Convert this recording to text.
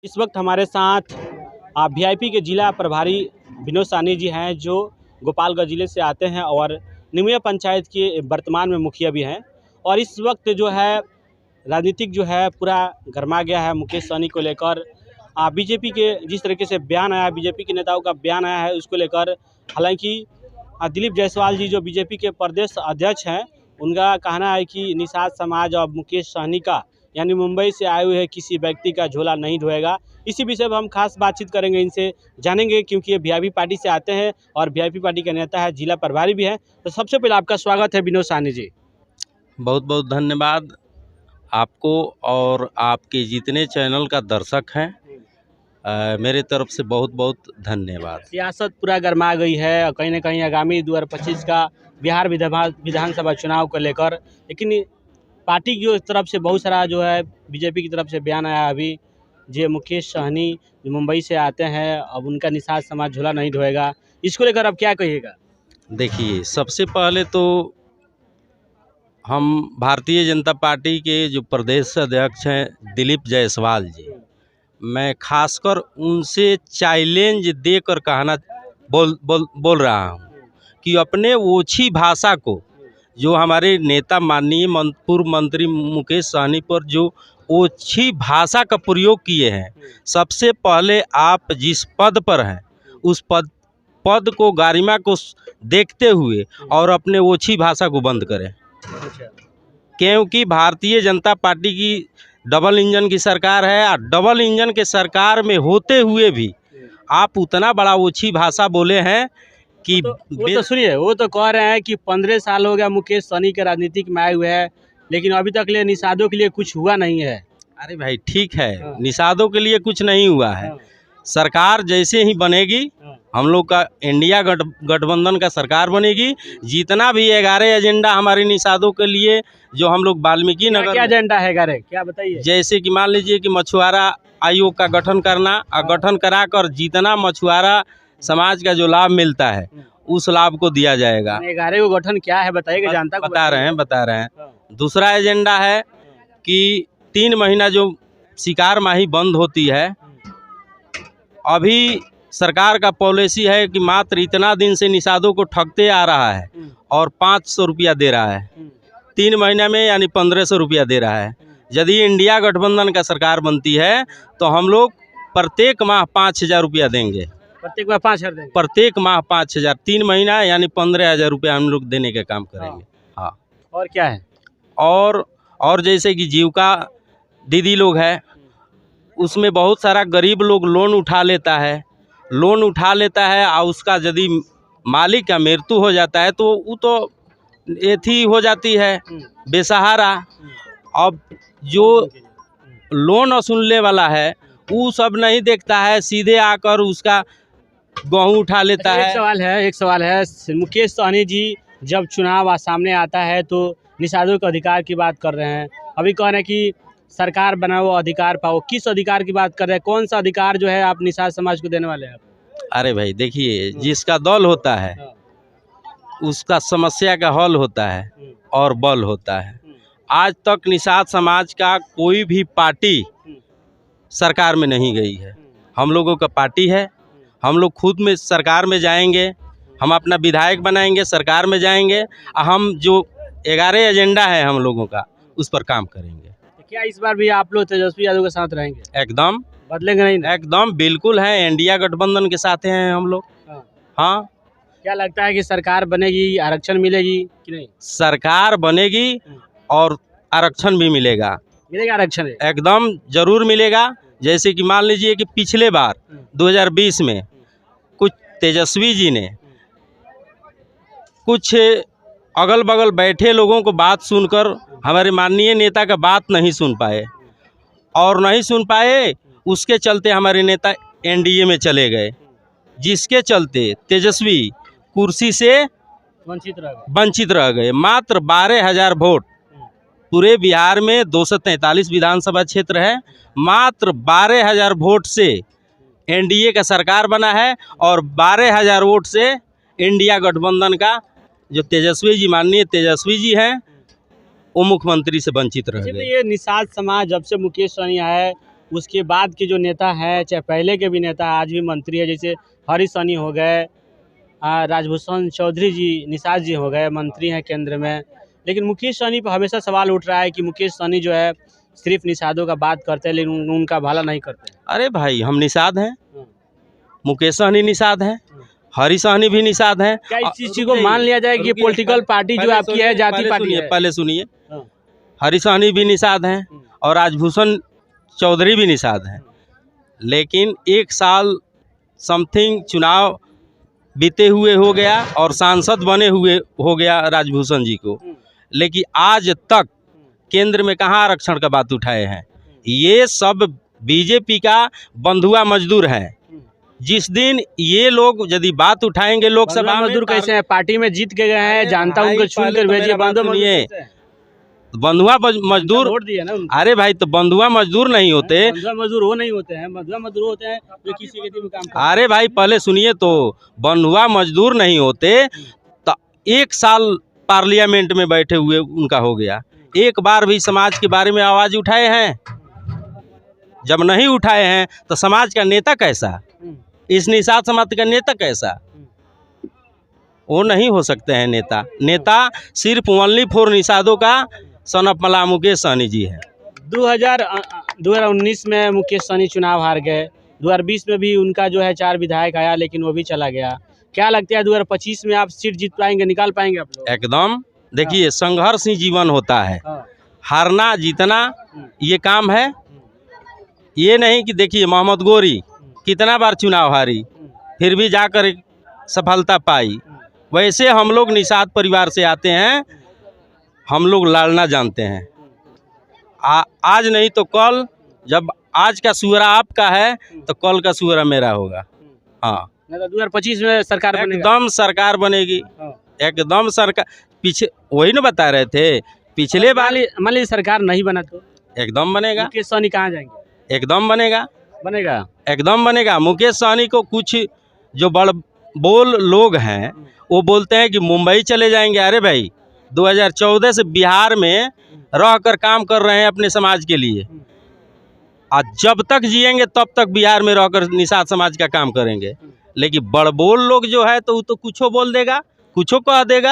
इस वक्त हमारे साथ वीआईपी के जिला प्रभारी विनोद साहनी जी हैं, जो गोपालगंज ज़िले से आते हैं और निमिया पंचायत के वर्तमान में मुखिया भी हैं। और इस वक्त जो है राजनीतिक जो है पूरा गरमा गया है मुकेश सहनी को लेकर। बीजेपी के जिस तरीके से बयान आया, बीजेपी के नेताओं का बयान आया है, उसको लेकर हालांकि दिलीप जायसवाल जी जो बीजेपी के प्रदेश अध्यक्ष हैं, उनका कहना है कि निषाद समाज और मुकेश सहनी का यानी मुंबई से आए हुए किसी व्यक्ति का झोला नहीं ढोएगा। इसी विषय पर हम खास बातचीत करेंगे, इनसे जानेंगे, क्योंकि ये वीआईपी पार्टी से आते हैं और वीआईपी पार्टी का नेता है, जिला प्रभारी भी है। तो सबसे पहले आपका स्वागत है विनोद साहनी जी। बहुत बहुत धन्यवाद आपको और आपके जितने चैनल का दर्शक हैं, मेरे तरफ से बहुत बहुत धन्यवाद। सियासत पूरा गरमा गई है और कहीं ना कहीं आगामी 2025 का बिहार विधानसभा चुनाव को लेकर, लेकिन पार्टी की तरफ से बहुत सारा जो है बीजेपी की तरफ से बयान आया अभी, जो मुकेश सहनी जो मुंबई से आते हैं, अब उनका निषाद समाज झोला नहीं ढोएगा, इसको लेकर अब क्या कहिएगा? देखिए, सबसे पहले तो हम भारतीय जनता पार्टी के जो प्रदेश अध्यक्ष हैं दिलीप जायसवाल जी, मैं खासकर उनसे चैलेंज देकर कहना बोल रहा हूँ कि अपने ओछी भाषा को, जो हमारे नेता माननीय पूर्व मंत्री मुकेश सहनी पर जो ओछी भाषा का प्रयोग किए हैं, सबसे पहले आप जिस पद पर हैं उस पद को, गरिमा को देखते हुए और अपने ओछी भाषा को बंद करें। क्योंकि भारतीय जनता पार्टी की डबल इंजन की सरकार है और डबल इंजन के सरकार में होते हुए भी आप उतना बड़ा ओछी भाषा बोले हैं कि वो तो सुनिए, वो तो कह रहे हैं कि 15 साल हो गया मुकेश सहनी के राजनीतिक में आए हुए हैं, लेकिन अभी तक लिए निषादों के लिए कुछ हुआ नहीं है। अरे भाई ठीक है, निषादों के लिए कुछ नहीं हुआ है। सरकार जैसे ही बनेगी, हम लोग का इंडिया गठबंधन का सरकार बनेगी, जितना भी 11 एजेंडा हमारे निषादों के लिए, जो हम लोग वाल्मीकि नगर, क्या एजेंडा है 11, क्या बताइए? जैसे कि मान लीजिए कि मछुआरा आयोग का गठन करना और गठन कराकर जितना मछुआरा समाज का जो लाभ मिलता है उस लाभ को दिया जाएगा। 11 को गठन क्या है बताइएगा, जानता को बता रहे हैं। दूसरा एजेंडा है कि 3 महीना जो शिकार माही बंद होती है, अभी सरकार का पॉलिसी है कि मात्र इतना दिन से निषादों को ठगते आ रहा है और 500 रुपया दे रहा है 3 महीने में, यानी 1500 रुपया दे रहा है। यदि इंडिया गठबंधन का सरकार बनती है तो हम लोग प्रत्येक माह 5000 रुपया देंगे। प्रत्येक माह 5000 देंगे? प्रत्येक माह 5000, 3 महीना यानी 15000 रुपया हम लोग देने का काम करेंगे। हाँ। और क्या है? और जैसे कि जीविका दीदी लोग है, उसमें बहुत सारा गरीब लोग लोन उठा लेता है और उसका यदि मालिक का मृत्यु हो जाता है तो वो तो एथी हो जाती है बेसहारा। अब जो लोन वसूलने वाला है वो सब नहीं देखता है, सीधे आकर उसका गेहूँ उठा लेता है। एक सवाल है, मुकेश सहनी जी जब चुनाव सामने आता है तो निषादों के अधिकार की बात कर रहे हैं, अभी कह रहे हैं कि सरकार बनाओ अधिकार पाओ। किस अधिकार की बात कर रहे हैं? कौन सा अधिकार जो है आप निषाद समाज को देने वाले हैं? अरे भाई देखिए, जिसका दल होता है उसका समस्या का हल होता है और बल होता है। आज तक निषाद समाज का कोई भी पार्टी सरकार में नहीं गई है। हम लोगों का पार्टी है, हम लोग खुद में सरकार में जाएंगे, हम अपना विधायक बनाएंगे, सरकार में जाएंगे और हम जो 11 एजेंडा है हम लोगों का उस पर काम करेंगे। क्या इस बार भी आप लोग तेजस्वी यादव के साथ रहेंगे? एकदम बदलेंगे नहीं? एकदम बिल्कुल है, इंडिया गठबंधन के साथ हैं हम लोग। हाँ। क्या लगता है कि सरकार बनेगी, आरक्षण मिलेगी कि नहीं? सरकार बनेगी और आरक्षण भी मिलेगा। आरक्षण एकदम जरूर मिलेगा। जैसे कि मान लीजिए कि पिछले बार 2020 में कुछ तेजस्वी जी ने कुछ अगल बगल बैठे लोगों को बात सुनकर हमारे माननीय नेता का बात नहीं सुन पाए, उसके चलते हमारे नेता एनडीए में चले गए, जिसके चलते तेजस्वी कुर्सी से वंचित रह गए। मात्र 12,000 वोट, पूरे बिहार में 243 विधानसभा क्षेत्र है, मात्र 12,000 वोट से एनडीए का सरकार बना है और 12,000 वोट से इंडिया गठबंधन का जो तेजस्वी जी, माननीय तेजस्वी जी हैं, वो मुख्यमंत्री से वंचित रह गए। ये निषाद समाज जब से मुकेश सहनी आए उसके बाद के जो नेता हैं, चाहे पहले के भी नेता आज भी मंत्री है, जैसे हरीश सहनी हो गए, राजभूषण चौधरी जी, निषाद जी हो गए, मंत्री हैं केंद्र में। लेकिन मुकेश सहनी पर हमेशा सवाल उठ रहा है कि मुकेश सहनी जो है सिर्फ निषादों का बात करते हैं, लेकिन उनका भला नहीं करते। अरे भाई, हम निषाद हैं, मुकेश सहनी निषाद हैं, हरीश सहनी भी निषाद हैं। क्या इस चीज को मान लिया जाए कि ये पॉलिटिकल पार्टी जो आपकी है जाति पार्टी है? पहले सुनिए, हरीश सहनी भी निषाद हैं और राजभूषण चौधरी भी निषाद हैं। लेकिन 1 साल समथिंग चुनाव बीते हुए हो गया और सांसद बने हुए हो गया राजभूषण जी को, लेकिन आज तक केंद्र में कहाँ आरक्षण का बात उठाए हैं। ये सब बीजेपी का बंधुआ मजदूर है। जिस दिन ये लोग यदि बात उठाएंगे लोकसभा में, मजदूर कैसे हैं? पार्टी में जीत के गए हैं, जानता उनको चुन कर भेजिए। बंधुआ मजदूर वोट दिए ना उनको। अरे भाई, तो बंधुआ मजदूर नहीं होते, बंधुआ मजदूर वो नहीं होते हैं, बंधुआ मजदूर होते हैं जो किसी के में काम करते हैं। अरे भाई, पहले सुनिए तो, बंधुआ मजदूर नहीं होते तो 1 साल पार्लियामेंट में बैठे हुए उनका हो गया। एक बार भी समाज के बारे में आवाज उठाए हैं? जब नहीं उठाए हैं तो समाज का नेता कैसा, इस निषाद समाज का नेता कैसा? वो नहीं हो सकते हैं नेता। नेता सिर्फ ओनली फॉर निषादों का सन ऑफ मला मुकेश सहनी जी है। 2019 में मुकेश सहनी चुनाव हार गए। 2020 में भी उनका जो है 4 विधायक आया, लेकिन वो भी चला गया। क्या लगता है 2025 में आप सीट जीत पाएंगे, निकाल पाएंगे आप लोग? एकदम। देखिए, संघर्ष ही जीवन होता है। हारना जीतना ये काम है। ये नहीं कि देखिए मोहम्मद गोरी कितना बार चुनाव हारी, फिर भी जाकर सफलता पाई। वैसे हम लोग निषाद परिवार से आते हैं, हम लोग लड़ना जानते हैं। आज नहीं तो कल, जब आज का सुअरा आपका है तो कल का सुअरा मेरा होगा। हाँ, 2025 में सरकार बनेगा। एकदम सरकार बनेगी, एकदम सरकार। पीछे वही ना बता रहे थे, पिछले बार मान लीजिए सरकार नहीं बना तो एकदम बनेगा। मुकेश सहनी कहाँ जाएंगे? एकदम बनेगा, बनेगा, एकदम बनेगा। मुकेश सहनी को कुछ जो बड़ बोल लोग हैं वो बोलते हैं कि मुंबई चले जाएंगे। अरे भाई, 2014 से बिहार में रहकर काम कर रहे हैं अपने समाज के लिए। आज जब तक जिएंगे तब तक बिहार में रहकर निषाद समाज का काम करेंगे। लेकिन बड़बोल लोग जो है तो वो तो कुछो बोल देगा, कुछो कह देगा।